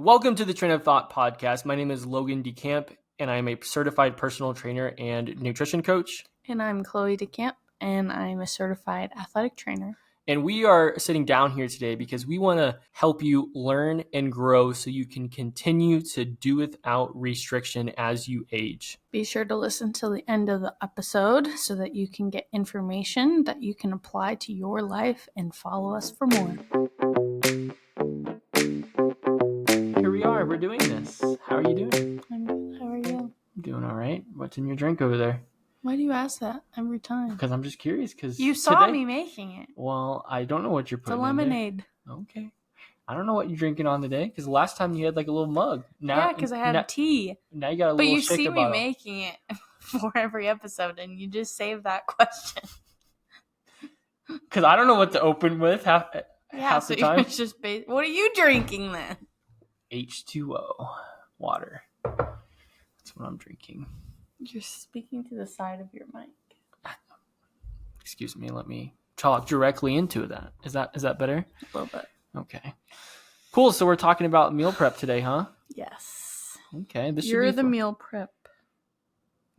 Welcome to the Train of Thought podcast. My name is Logan DeCamp, and I'm a certified personal trainer and nutrition coach. And I'm Chloe DeCamp, and I'm a certified athletic trainer. And we are sitting down here today because we want to help you learn and grow so you can continue to do without restriction as you age. Be sure to listen till the end of the episode so that you can get information that you can apply to your life and follow us for more. Here we are. We're doing this. How are you doing? I'm good. How are you? I'm doing all right. What's in your drink over there? Why do you ask that every time? Because I'm just curious. Because you saw me making it. Well, I don't know what you're putting in there. It's a lemonade. Okay. I don't know what you're drinking on today because last time you had like a little mug. Yeah, because I had tea. Now you got a little shaker bottle. But you see me making it for every episode, and you just saved that question. Because I don't know what to open with half the time. You're just what are you drinking then? H2O water. That's what I'm drinking. You're speaking to the side of your mic. Excuse me. Let me talk directly into that. Is that better? A little bit. Okay. Cool. So we're talking about meal prep today, huh? Yes. Okay. You're the meal prep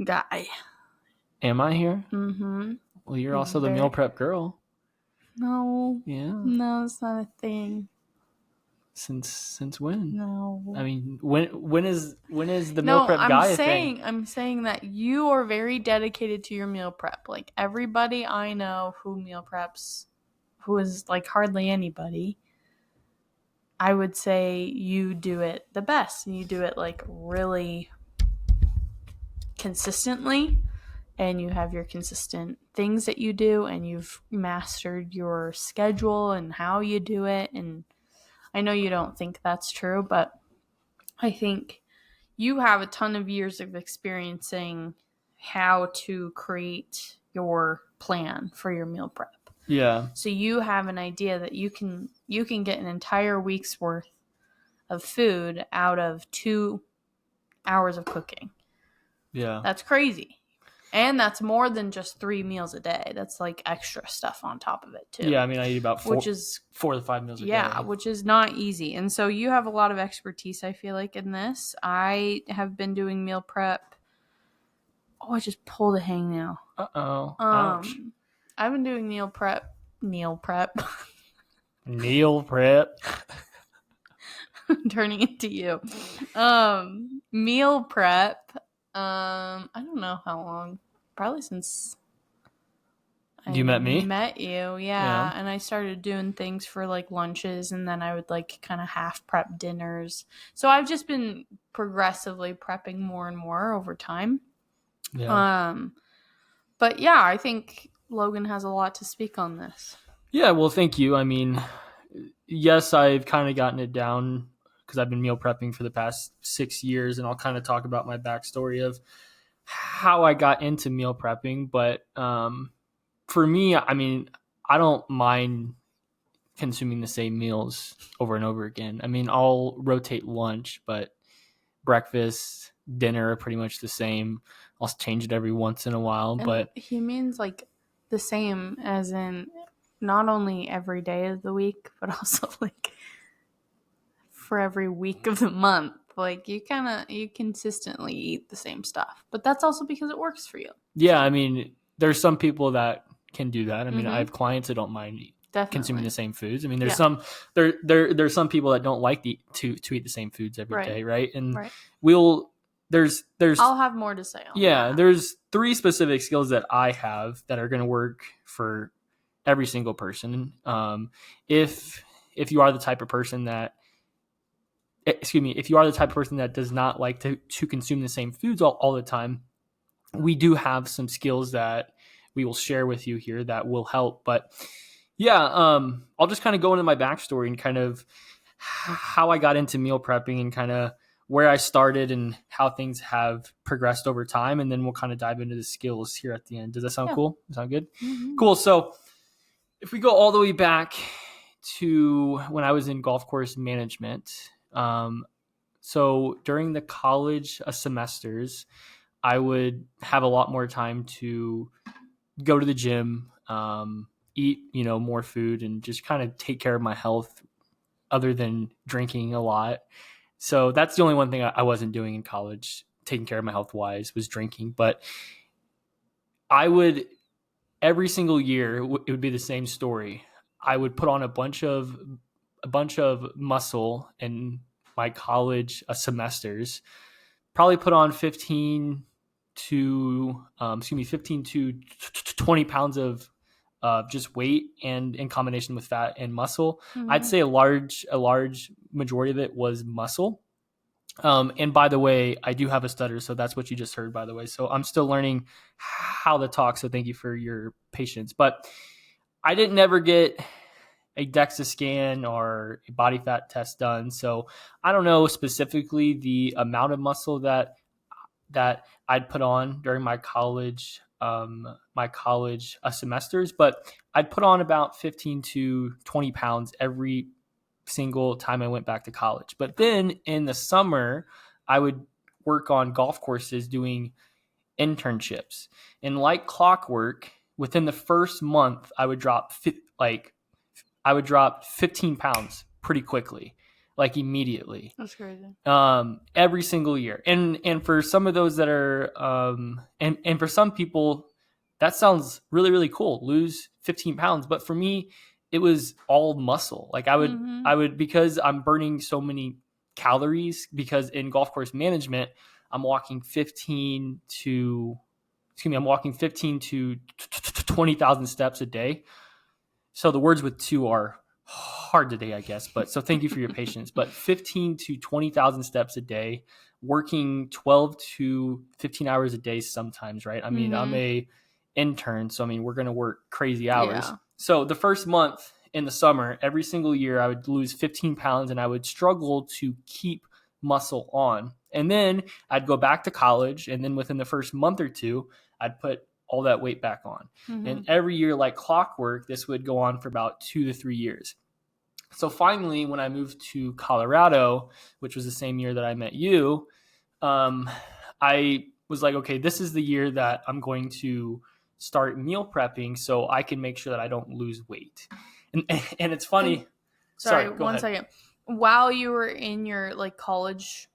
guy. Am I here? Mm-hmm. Well, you're also the meal prep girl. No. Yeah. No, it's not a thing. Since when? No. I mean, when is the meal prep guy a thing? I'm saying that you are very dedicated to your meal prep. Like everybody I know who meal preps, who is like hardly anybody, I would say you do it the best. And you do it like really consistently. And you have your consistent things that you do. And you've mastered your schedule and how you do it. And I know you don't think that's true, but I think you have a ton of years of experiencing how to create your plan for your meal prep. Yeah. So you have an idea that you can get an entire week's worth of food out of 2 hours of cooking. Yeah. That's crazy. And that's more than just 3 meals a day. That's like extra stuff on top of it too. Yeah, I mean, I eat about 4 to 5 meals a day. Yeah, which is not easy. And so you have a lot of expertise, I feel like, in this. I have been doing meal prep. Oh, I just pulled a hangnail. Uh-oh. Ouch. I've been doing meal prep. Meal prep. I'm turning it to you. Meal prep. I don't know how long. Probably since you met me. Met you, yeah. And I started doing things for like lunches, and then I would like kind of half prep dinners. So I've just been progressively prepping more and more over time. Yeah. But yeah, I think Logan has a lot to speak on this. Yeah. Well, thank you. I mean, yes, I've kind of gotten it down because I've been meal prepping for the past 6 years, and I'll kind of talk about my backstory of how I got into meal prepping. But for me, I mean, I don't mind consuming the same meals over and over again. I mean, I'll rotate lunch, but breakfast, dinner are pretty much the same. I'll change it every once in a while. And but he means like the same as in not only every day of the week, but also like for every week of the month. Like you consistently eat the same stuff, but that's also because it works for you. Yeah. I mean, there's some people that can do that. I mean, I have clients that don't mind consuming the same foods. I mean, there's there's some people that don't like to eat the same foods every day. Right. And there's I'll have more to say on that. Yeah. There's 3 specific skills that I have that are going to work for every single person. If you are the type of person that, if you are the type of person that does not like to consume the same foods all the time, we do have some skills that we will share with you here that will help. But yeah, I'll just kind of go into my backstory and kind of how I got into meal prepping and kind of where I started and how things have progressed over time. And then we'll kind of dive into the skills here at the end. Does that sound cool? Does that sound good? Mm-hmm. Cool. So if we go all the way back to when I was in golf course management, so during the college semesters, I would have a lot more time to go to the gym, eat, more food and just kind of take care of my health other than drinking a lot. So that's the only one thing I wasn't doing in college, taking care of my health wise, was drinking. But I would, every single year, it would be the same story. I would put on a bunch of muscle in my college semesters, probably put on 15 to 20 pounds of just weight, and in combination with fat and muscle. I'd say a large majority of it was muscle. And by the way, I do have a stutter, so that's what you just heard, by the way. So I'm still learning how to talk, so thank you for your patience. But I didn't ever get a DEXA scan or a body fat test done, so I don't know specifically the amount of muscle that I'd put on during my college semesters, but I'd put on about 15 to 20 pounds every single time I went back to college. But then in the summer, I would work on golf courses doing internships. And like clockwork, within the first month, I would drop 15 pounds pretty quickly, like immediately. That's crazy. Every single year. And for some of those that are and for some people, that sounds really, really cool. Lose 15 pounds. But for me, it was all muscle. Like I would, because I'm burning so many calories, because in golf course management, I'm walking 15 to 20,000 steps a day. So the words with two are hard today, I guess. But so thank you for your patience. But 15 to 20,000 steps a day, working 12 to 15 hours a day sometimes, right? I mean, I'm a intern, so I mean, we're going to work crazy hours. Yeah. So the first month in the summer, every single year, I would lose 15 pounds and I would struggle to keep muscle on. And then I'd go back to college, and then within the first month or two, I'd put all that weight back on. And every year, like clockwork, this would go on for about 2 to 3 years. So finally, when I moved to Colorado, which was the same year that I met you, I was like, okay, this is the year that I'm going to start meal prepping so I can make sure that I don't lose weight. And it's funny. Sorry, one second. While you were in your like college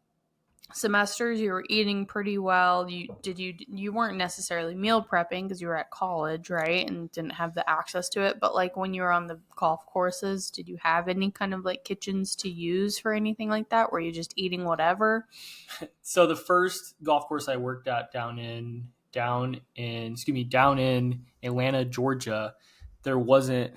semesters, you were eating pretty well. You weren't necessarily meal prepping because you were at college, right? And didn't have the access to it. But like when you were on the golf courses, did you have any kind of like kitchens to use for anything like that? Were you just eating whatever? So the first golf course I worked at down in Atlanta, Georgia, there wasn't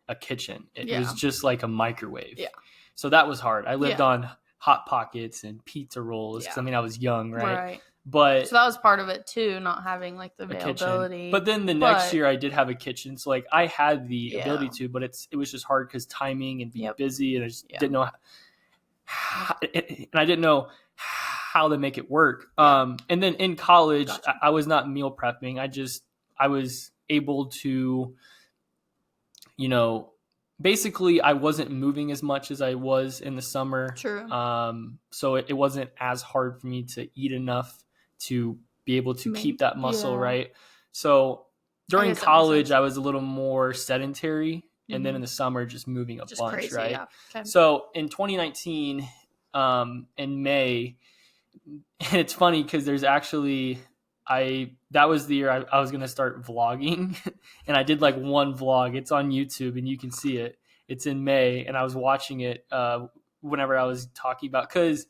a kitchen. It was just like a microwave. Yeah. So that was hard. I lived on Hot Pockets and pizza rolls because I mean I was young, right? But so that was part of it too, not having like the availability. But then the next year I did have a kitchen, so like I had the ability to, but it was just hard because timing and being busy, and I just didn't know how to make it work. And then in college, I was not meal prepping. I was able to, basically I wasn't moving as much as I was in the summer. True. So it wasn't as hard for me to eat enough to be able to keep that muscle, right? So during college, I was a little more sedentary. And then in the summer, just moving a bunch, crazy, right? Yeah. Okay. So in 2019, in May, and it's funny because there's actually, that was the year I was going to start vlogging, and I did like one vlog. It's on YouTube and you can see it. It's in May, and I was watching it whenever I was talking about, because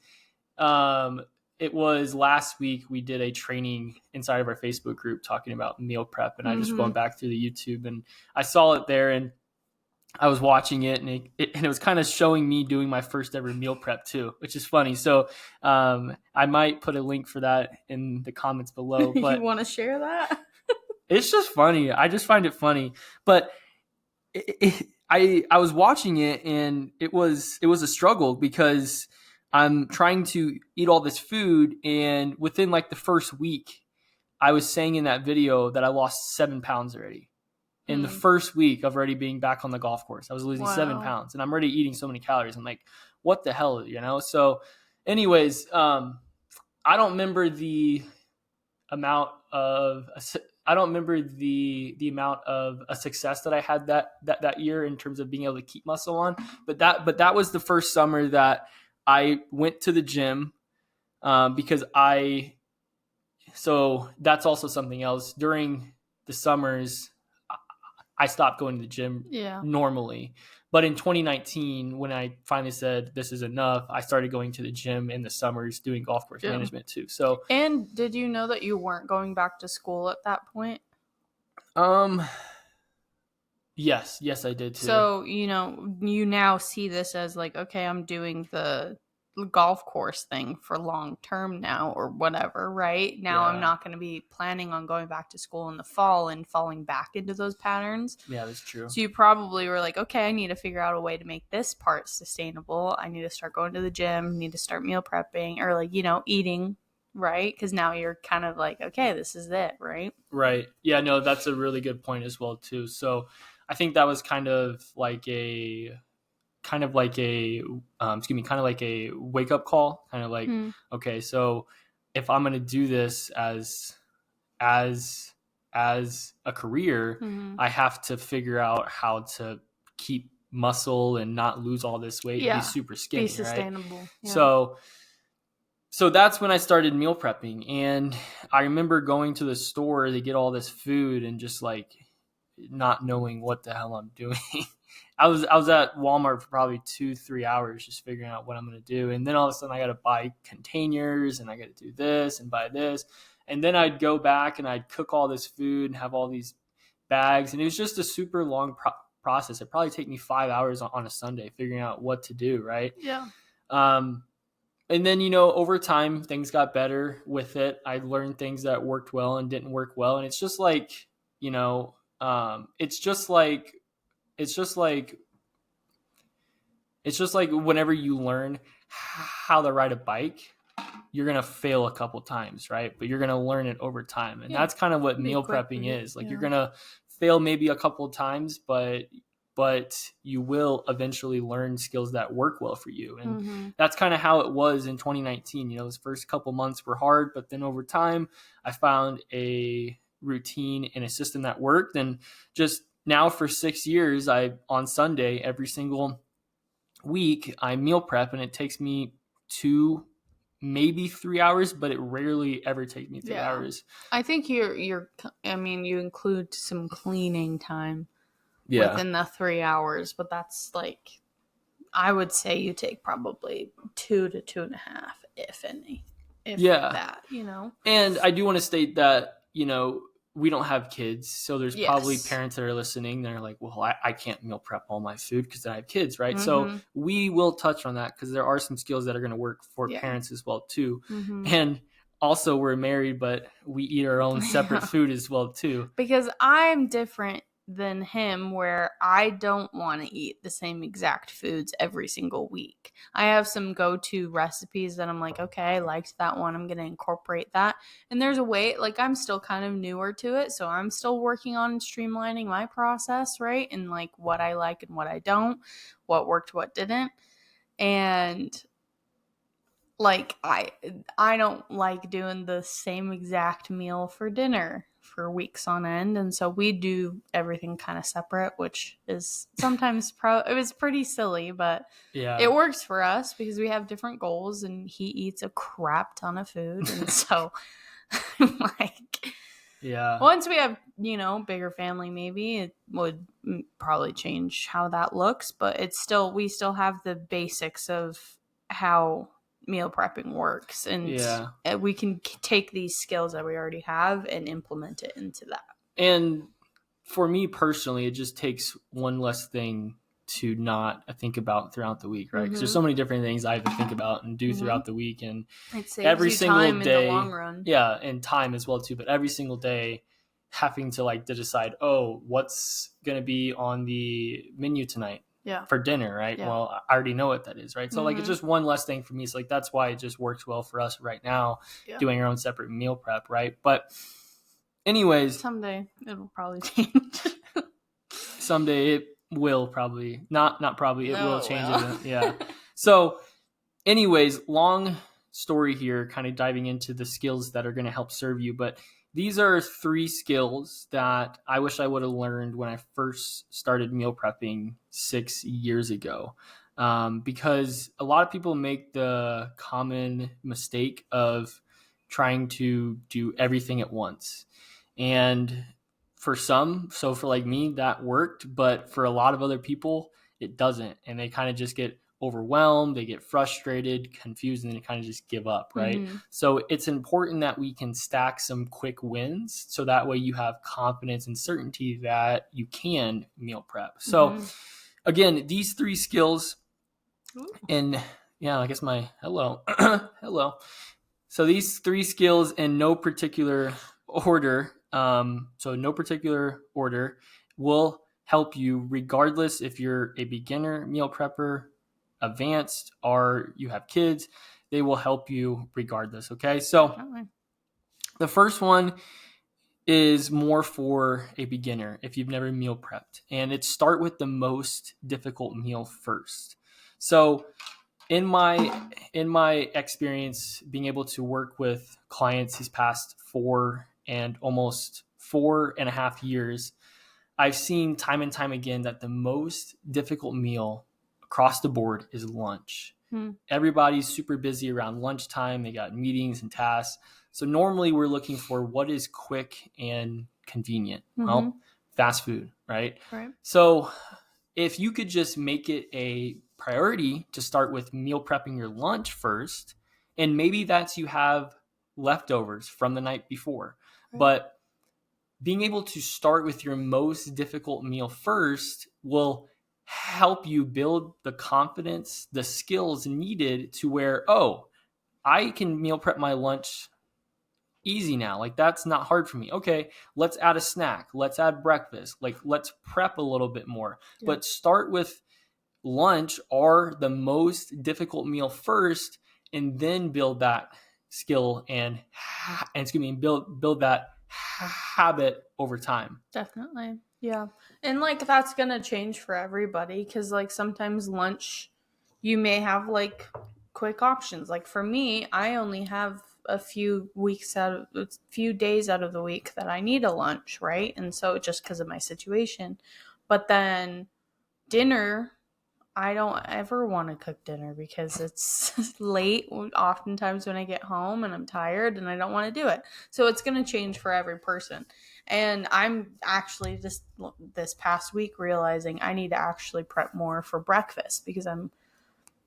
it was last week we did a training inside of our Facebook group talking about meal prep, and I just went back through the YouTube and I saw it there, and I was watching it, and it was kind of showing me doing my first ever meal prep too, which is funny. So I might put a link for that in the comments below. But you want to share that? It's just funny. I just find it funny. But I was watching it, and it was a struggle because I'm trying to eat all this food, and within like the first week, I was saying in that video that I lost 7 pounds already. In the first week of already being back on the golf course, I was losing 7 pounds, and I'm already eating so many calories. I'm like, what the hell, So anyways, I don't remember the amount of a success that I had that year in terms of being able to keep muscle on. But that was the first summer that I went to the gym because so that's also something else. During the summers, I stopped going to the gym normally. But in 2019, when I finally said this is enough, I started going to the gym in the summers doing golf course management too. So, and did you know that you weren't going back to school at that point? Yes, I did too. So, you now see this as like, okay, I'm doing the golf course thing for long term now or whatever, right? Now I'm not going to be planning on going back to school in the fall and falling back into those patterns. Yeah, that's true. So you probably were like, okay, I need to figure out a way to make this part sustainable. I need to start going to the gym, need to start meal prepping or like, eating, right? Because now you're kind of like, okay, this is it, right? Right. Yeah, no, that's a really good point as well too. So I think that was kind of like a wake up call, kind of like, okay, so if I'm going to do this as a career, I have to figure out how to keep muscle and not lose all this weight and be super skinny, be sustainable. Right? Yeah. So that's when I started meal prepping, and I remember going to the store to get all this food and just like not knowing what the hell I'm doing. I was at Walmart for probably 2-3 hours just figuring out what I'm going to do. And then all of a sudden I got to buy containers and I got to do this and buy this. And then I'd go back and I'd cook all this food and have all these bags. And it was just a super long process. It probably take me 5 hours on a Sunday figuring out what to do. Right. Yeah. And then, over time things got better with it. I learned things that worked well and didn't work well. And it's just like, it's just like whenever you learn how to ride a bike, you're going to fail a couple times, right? But you're going to learn it over time. And that's kind of what meal prepping is. Like you're going to fail maybe a couple times, but you will eventually learn skills that work well for you. And that's kind of how it was in 2019. Those first couple months were hard, but then over time I found a routine and a system that worked. And just now for 6 years, on Sunday, every single week, I meal prep, and it takes me 2, maybe 3 hours, but it rarely ever takes me 3 hours. I think you include some cleaning time within the 3 hours, but that's like, I would say you take probably 2 to 2.5, if any. That, And I do want to state that, we don't have kids, so there's probably parents that are listening. They're like, well, I can't meal prep all my food because I have kids, right? So we will touch on that because there are some skills that are going to work for parents as well too. And also we're married, but we eat our own separate food as well too. Because I'm different than him, where I don't want to eat the same exact foods every single week. I have some go-to recipes that I'm like, okay, I liked that one, I'm going to incorporate that. And there's a way, like, I'm still kind of newer to it, so I'm still working on streamlining my process, right? And like what I like and what I don't, what worked, what didn't. And like I don't like doing the same exact meal for dinner for weeks on end, and so we do everything kind of separate, which is sometimes it was pretty silly, but it works for us because we have different goals, and he eats a crap ton of food, and so like once we have bigger family, maybe it would probably change how that looks, but we still have the basics of how meal prepping works, and we can take these skills that we already have and implement it into that. And for me personally, it just takes one less thing to not think about throughout the week, right? Because there's so many different things I have to think about and do throughout the week, and it saves every you single time day, in the long run. And time as well too. But every single day, having to decide, what's going to be on the menu tonight. For dinner, right? Yeah. Well, I already know what that is, right? So it's just one less thing for me. So that's why it just works well for us right now, doing our own separate meal prep, right? But anyways, someday it'll probably change. Someday it will probably not probably it will change. So anyways, long story here, kind of diving into the skills that are going to help serve you, but these are 3 skills that I wish I would have learned when I first started meal prepping 6 years ago. because a lot of people make the common mistake of trying to do everything at once. And for some, so for like me, that worked, but for a lot of other people, it doesn't. And they kind of just get overwhelmed, they get frustrated, confused, and then kind of just give up, right? Mm-hmm. So it's important that we can stack some quick wins so that way you have confidence and certainty that you can meal prep. So again, these 3 skills, and yeah, I guess my hello. So these 3 skills in no particular order, will help you regardless if you're a beginner meal prepper, advanced, or you have kids. They will help you regardless. Okay, so the first one is more for a beginner if you've never meal prepped, and it's start with the most difficult meal first. So in my experience being able to work with clients these past 4.5 years, I've seen time and time again that the most difficult meal across the board is lunch. Everybody's super busy around lunchtime. They got meetings and tasks. So normally we're looking for what is quick and convenient. Well, fast food, right? So if you could just make it a priority to start with meal prepping your lunch first, and maybe that's you have leftovers from the night before, but being able to start with your most difficult meal first will help you build the confidence, the skills needed to where, oh, I can meal prep my lunch easy now. Like that's not hard for me. Okay, let's add a snack. Let's add breakfast. Like let's prep a little bit more. Yeah. But start with lunch or the most difficult meal first, and then build that skill and build that habit over time. Definitely. Yeah. And like that's going to change for everybody cuz like sometimes lunch you may have like quick options. Like for me, I only have a few days out of the week that I need a lunch, right? And so just because of my situation. But then dinner, I don't ever want to cook dinner because it's late oftentimes when I get home and I'm tired and I don't want to do it. So it's going to change for every person. And I'm actually just this past week realizing I need to actually prep more for breakfast because I'm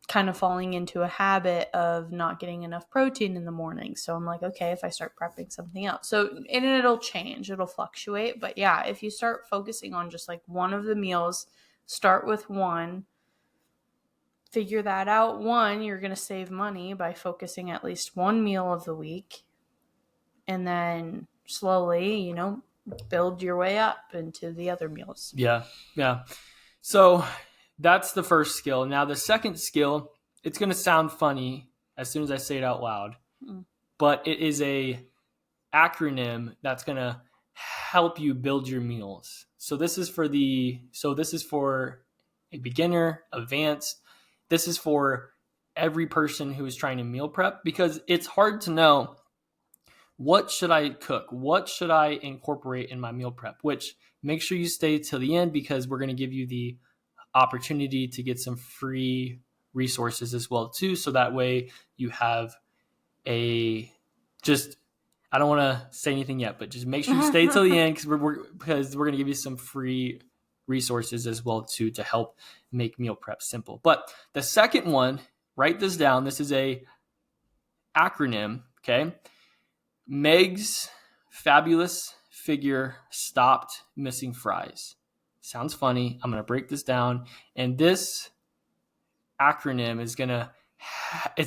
kind of falling into a habit of not getting enough protein in the morning. So I'm like, okay, if I start prepping something else. So, and it'll change, it'll fluctuate. But yeah, if you start focusing on just like one of the meals, start with one, figure that out. One, you're going to save money by focusing at least one meal of the week. And then slowly, build your way up into the other meals. Yeah. Yeah. So that's the first skill. Now the second skill, it's going to sound funny as soon as I say it out loud, but it is a acronym that's going to help you build your meals. So this is for a beginner, advanced. This is for every person who is trying to meal prep because it's hard to know what should I cook? What should I incorporate in my meal prep? Which make sure you stay till the end because we're going to give you the opportunity to get some free resources as well too. So that way you have I don't want to say anything yet, but just make sure you stay till the end because we're going to give you some free resources as well too to help make meal prep simple. But the second one, write this down. This is a acronym. Okay. Meg's fabulous figure stopped missing fries. Sounds funny. I'm going to break this down. And this acronym is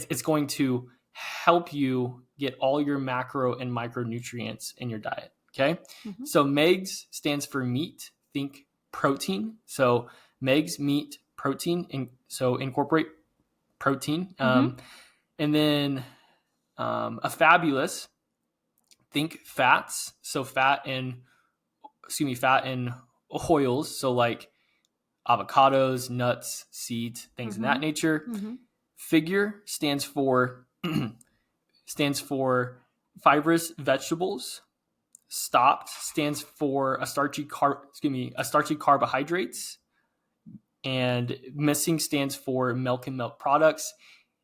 it's going to help you get all your macro and micronutrients in your diet. Okay. So MEGS stands for meat. Think protein. So MEGS, meat, protein. And so incorporate protein. And then a fabulous, think fats. So fat and oils. So like avocados, nuts, seeds, things in that nature. Figure stands for fibrous vegetables. Stopped stands for a starchy carbohydrates. And missing stands for milk and milk products.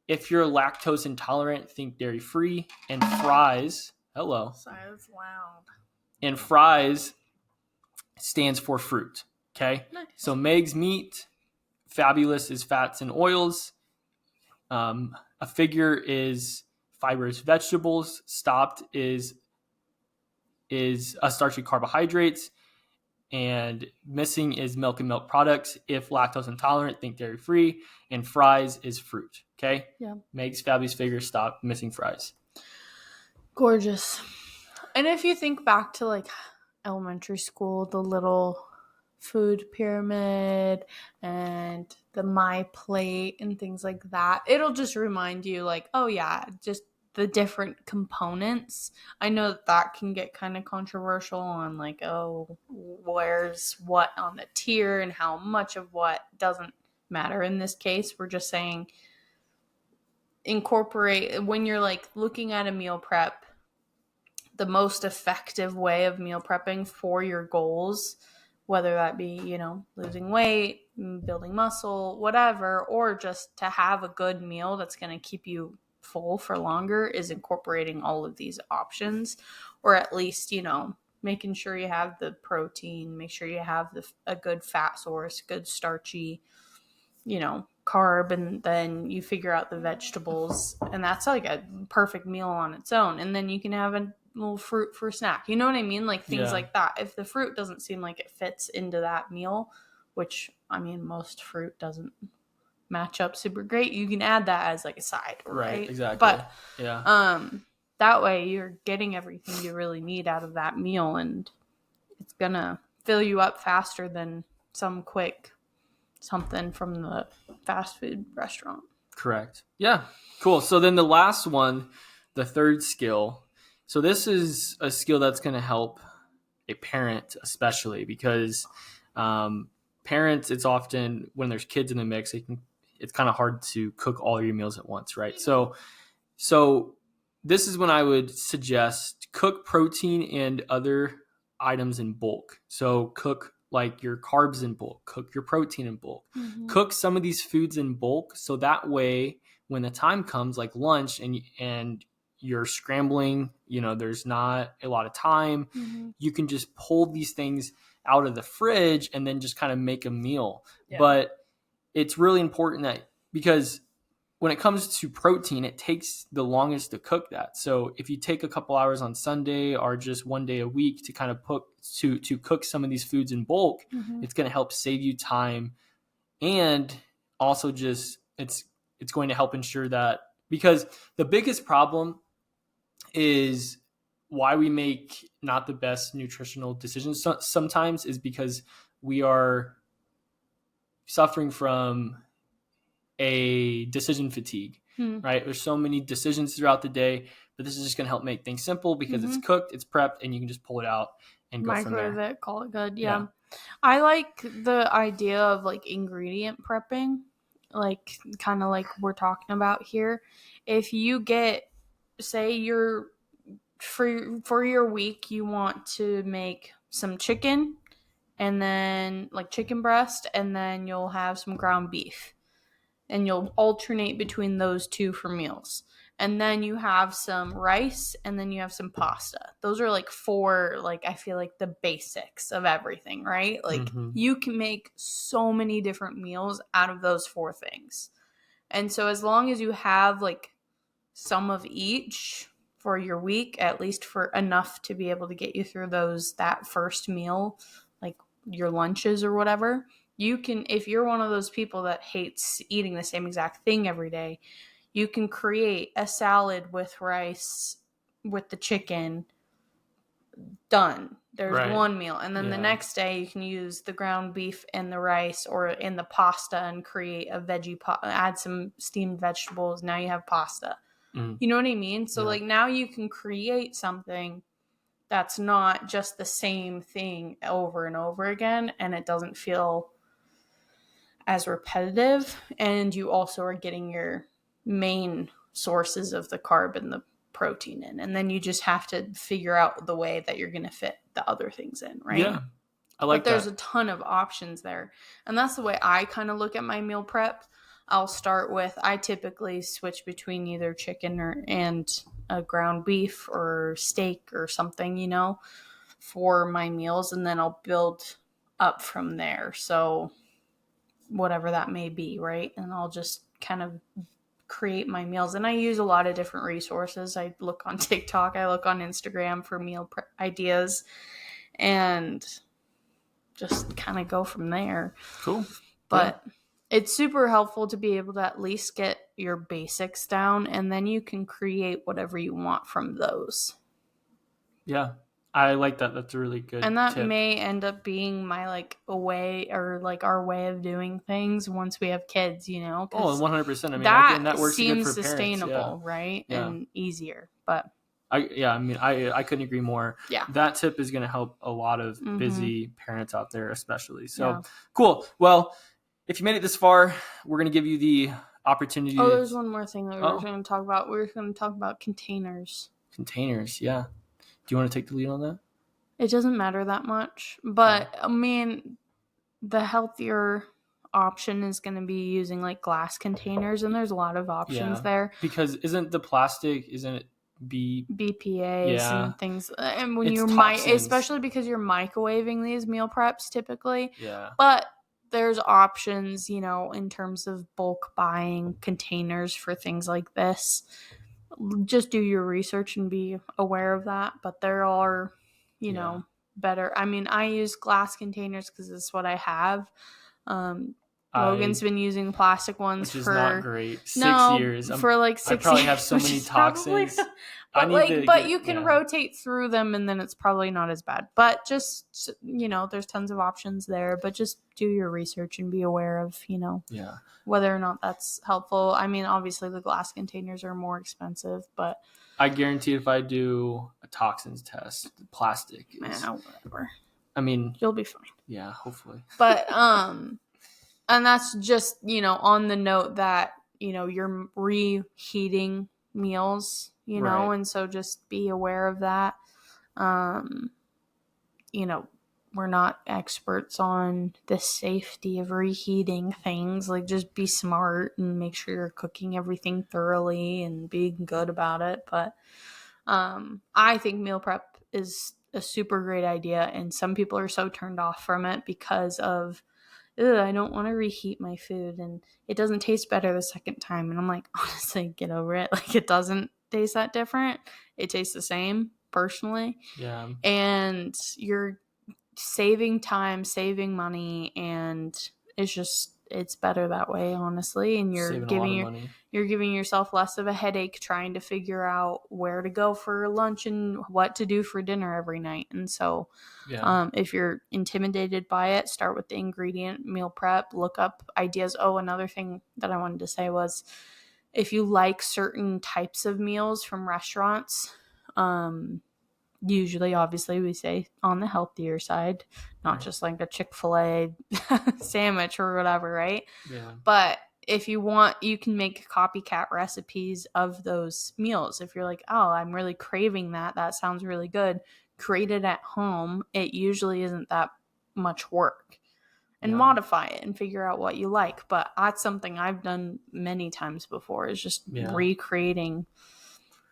If you're lactose intolerant, think dairy free. And fries, hello. Sorry, that's loud. And fries stands for fruit. Okay. Nice. So Meg's meat, fabulous is fats and oils. A figure is fibrous vegetables. Stopped is a starchy carbohydrates. And missing is milk and milk products. If lactose intolerant, think dairy free. And fries is fruit. Okay. Yeah. Meg's fabulous figure, stop, missing fries. Gorgeous. And if you think back to like elementary school, the little food pyramid and the My Plate and things like that, it'll just remind you like, oh yeah, just the different components. I know that can get kind of controversial on like, oh, where's what on the tier and how much of what. Doesn't matter in this case. We're just saying incorporate, when you're like looking at a meal prep, the most effective way of meal prepping for your goals, whether that be, losing weight, building muscle, whatever, or just to have a good meal that's going to keep you full for longer, is incorporating all of these options, or at least, making sure you have the protein, make sure you have a good fat source, good starchy, carb, and then you figure out the vegetables, and that's like a perfect meal on its own. And then you can have a little fruit for snack. You know what I mean? Like things like that. If the fruit doesn't seem like it fits into that meal, which I mean, most fruit doesn't match up super great, you can add that as like a side, right? Exactly. But yeah, that way you're getting everything you really need out of that meal, and it's gonna fill you up faster than some quick something from the fast food restaurant. Correct. Yeah, cool. So then the last one, the third skill. So this is a skill that's going to help a parent, especially because parents, it's often when there's kids in the mix, it's kind of hard to cook all your meals at once, right? So this is when I would suggest cook protein and other items in bulk. So cook like your carbs in bulk, cook your protein in bulk, cook some of these foods in bulk. So that way, when the time comes, like lunch, and you're scrambling, there's not a lot of time, you can just pull these things out of the fridge and then just kind of make a meal. Yeah. But it's really important that, because when it comes to protein, it takes the longest to cook that. So if you take a couple hours on Sunday or just one day a week to kind of to cook some of these foods in bulk, it's going to help save you time, and also just it's going to help ensure that, because the biggest problem is why we make not the best nutritional decisions sometimes is because we are suffering from a decision fatigue, right? There's so many decisions throughout the day, but this is just going to help make things simple because it's cooked, it's prepped, and you can just pull it out and go from there. Microwave it, call it good. Yeah. I like the idea of like ingredient prepping, like kind of like we're talking about here. If you get, say you're for your week, you want to make some chicken, and then like chicken breast, and then you'll have some ground beef, and you'll alternate between those two for meals. And then you have some rice, and then you have some pasta. Those are like four, like I feel like the basics of everything, right? Like you can make so many different meals out of those four things. And so as long as you have like some of each for your week, at least for enough to be able to get you through that first meal, like your lunches or whatever, you can, if you're one of those people that hates eating the same exact thing every day, you can create a salad with rice, with the chicken, done. There's one meal. And then the next day you can use the ground beef and the rice or in the pasta and create a veggie add some steamed vegetables. Now you have pasta. You know what I mean? So like now you can create something that's not just the same thing over and over again, and it doesn't feel as repetitive, and you also are getting your main sources of the carb and the protein in, and then you just have to figure out the way that you're going to fit the other things in, right? I like but there's that. a ton of options there. And that's the way I kind of look at my meal prep. I'll start with, I typically switch between either chicken and a ground beef or steak or something, you know, for my meals. And then I'll build up from there. So whatever that may be, right? And I'll just kind of create my meals. And I use a lot of different resources. I look on TikTok, I look on Instagram for meal ideas, and just kind of go from there. Cool. But it's super helpful to be able to at least get your basics down, and then you can create whatever you want from those. Yeah. I like that. That's a really good And that tip. may end up being my like a way, or like our way of doing things once we have kids, you know? Oh, 100%. I mean, that again, that works seems good for sustainable, parents. right? Yeah. And easier. But I couldn't agree more. yeah, That tip is going to help a lot of Mhm. busy parents out there, especially. So Yeah. cool. Well, if you made it this far, we're going to give you the opportunity. Oh, there's one more thing that we were going to talk about. We were going to talk about containers. Containers, yeah. Do you want to take the lead on that? It doesn't matter that much, but I mean, the healthier option is going to be using like glass containers, and there's a lot of options there. Because isn't it BPAs and things, and when It's you're toxins. especially because you're microwaving these meal preps typically. Yeah. But there's options, you know, in terms of bulk buying containers for things like this. Just do your research and be aware of that. But there are, you know, better. I mean, I use glass containers because it's what I have. Logan's been using plastic ones which is for not great. 6 years. For like 6 years. I probably have so many toxins. But you can rotate through them, and then it's probably not as bad. But just, you know, there's tons of options there. But just do your research and be aware of, you know, whether or not that's helpful. I mean, obviously the glass containers are more expensive, but I guarantee if I do a toxins test, plastic is, whatever. I mean, you'll be fine. Yeah, hopefully. But and that's just, you know, on the note that, you know, you're reheating meals, you know, and so just be aware of that. You know, we're not experts on the safety of reheating things. Like, just be smart and make sure you're cooking everything thoroughly and being good about it. But I think meal prep is a super great idea, and some people are so turned off from it because of, I don't want to reheat my food and it doesn't taste better the second time. And I'm like, honestly, get over it. Like, it doesn't taste that different. It tastes the same, personally. Yeah. And you're saving time, saving money, and it's better that way, honestly. And you're giving yourself less of a headache trying to figure out where to go for lunch and what to do for dinner every night. And so if you're intimidated by it, start with the ingredient meal prep, look up ideas. Oh, another thing that I wanted to say was, if you like certain types of meals from restaurants, usually, obviously, we say on the healthier side, not just like a Chick-fil-A sandwich or whatever, right? Yeah. But if you want, you can make copycat recipes of those meals. If you're like, oh, I'm really craving that. That sounds really good. Create it at home. It usually isn't that much work. And modify it and figure out what you like. But that's something I've done many times before, is just recreating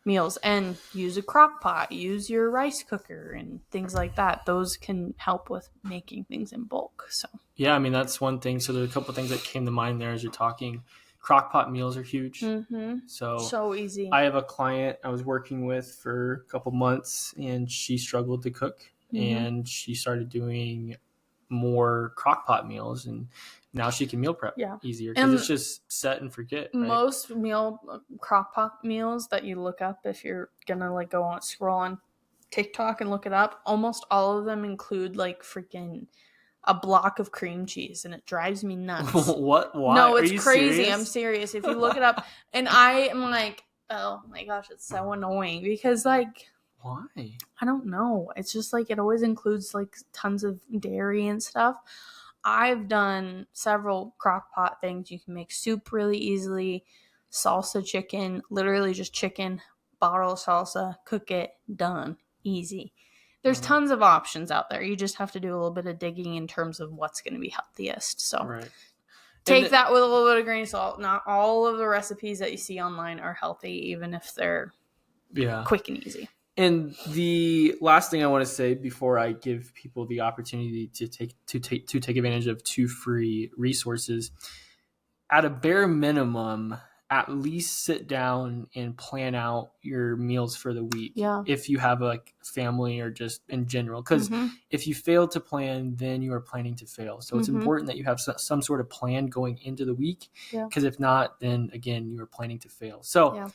meals. And use a crock pot, use your rice cooker and things like that. Those can help with making things in bulk. So yeah, I mean, that's one thing. So there's a couple things that came to mind there as you're talking. Crock pot meals are huge. Mm-hmm. So easy. I have a client I was working with for a couple months, and she struggled to cook, and she started doing more crock pot meals, and now she can meal prep easier because it's just set and forget. Right? Most crock pot meals that you look up, if you're gonna like go on scroll on TikTok and look it up, almost all of them include like freaking a block of cream cheese, and it drives me nuts. What? Why? No, it's crazy. Serious? I'm serious. If you look it up, and I am like, oh my gosh, it's so annoying because like, why? I don't know. It's just like it always includes like tons of dairy and stuff. I've done several crock pot things. You can make soup really easily. Salsa chicken, literally just chicken, bottle of salsa, cook it, done. Easy. There's tons of options out there. You just have to do a little bit of digging in terms of what's going to be healthiest. So take that with a little bit of grain of salt. Not all of the recipes that you see online are healthy, even if they're quick and easy. And the last thing I want to say before I give people the opportunity to take advantage of 2 free resources, at a bare minimum, at least sit down and plan out your meals for the week. Yeah. If you have a family or just in general, because if you fail to plan, then you are planning to fail. So it's important that you have some sort of plan going into the week. Because if not, then again, you are planning to fail. So,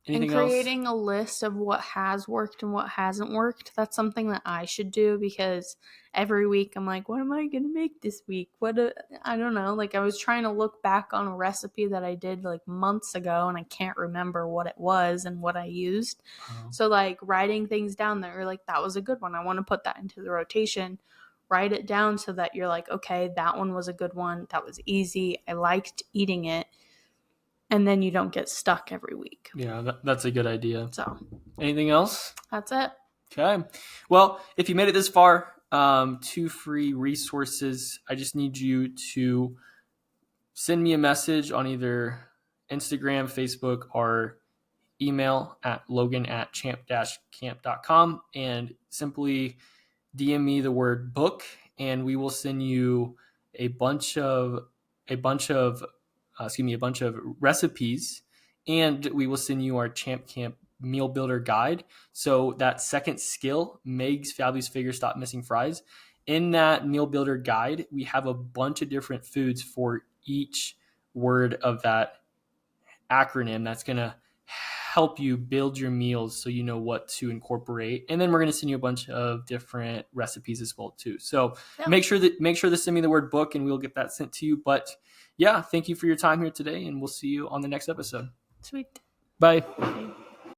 anything else? Creating a list of what has worked and what hasn't worked. That's something that I should do, because every week I'm like, what am I going to make this week? I don't know. Like, I was trying to look back on a recipe that I did like months ago, and I can't remember what it was and what I used. So like writing things down that are like, that was a good one, I want to put that into the rotation. Write it down so that you're like, okay, that one was a good one. That was easy. I liked eating it. And then you don't get stuck every week. Yeah, that's a good idea. So, anything else? That's it. Okay. Well, if you made it this far, 2 free resources. I just need you to send me a message on either Instagram, Facebook, or email at logan@champ-camp.com and simply DM me the word book, and we will send you a bunch of recipes, and we will send you our Champ Camp Meal Builder Guide. So that second skill, Meg's Fabulous Figure Stop Missing Fries, in that Meal Builder Guide, we have a bunch of different foods for each word of that acronym that's going to help you build your meals so you know what to incorporate. And then we're going to send you a bunch of different recipes as well too. So make sure to send me the word book, and we'll get that sent to you. But yeah, thank you for your time here today, and we'll see you on the next episode. Sweet. Bye. Bye.